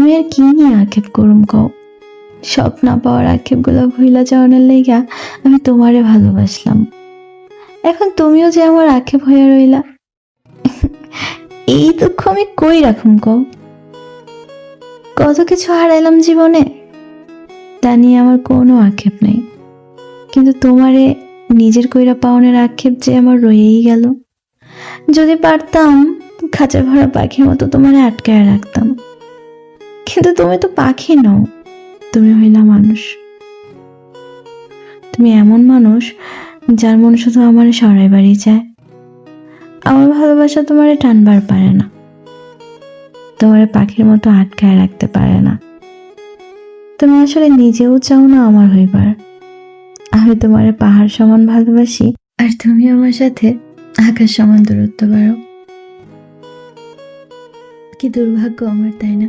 আমি আর কি নিয়ে আক্ষেপ করুম কও? সব না পাওয়ার আক্ষেপগুলো ভুইলা যাওয়ানোর লাইগা আমি তোমারে ভালোবাসলাম। এখন তুমিও যে আমার আক্ষেপ হইয়া রইলা, এই দুঃখ আমি কই রাখুম কও? কত কিছু হারাইলাম জীবনে, তা নিয়ে আমার কোনো আক্ষেপ নাই। কিন্তু তোমারে নিজের কইরা পাওনের আক্ষেপ যে আমার রয়েই গেল। যদি পারতাম খাঁচা ভরা পাখির মতো তোমারে আটকায় রাখতাম, কিন্তু তুমি তো পাখি নও, তুমি হইলা মানুষ। তুমি এমন মানুষ যার মন শুধু আমার সরাইবারই চায়। আমার ভালোবাসা তোমারে টানবার পারে না, তোমারে পাখির মতো আটকায় রাখতে পারে না। তুমি আসলে নিজেও চাও না আমার হইবার। আমি তোমারে পাহাড় সমান ভালোবাসি, আর তুমি আমার সাথে আকাশ সমান দূরত্ব বাড়ো। কি দুর্ভাগ্য আমার, তাই না?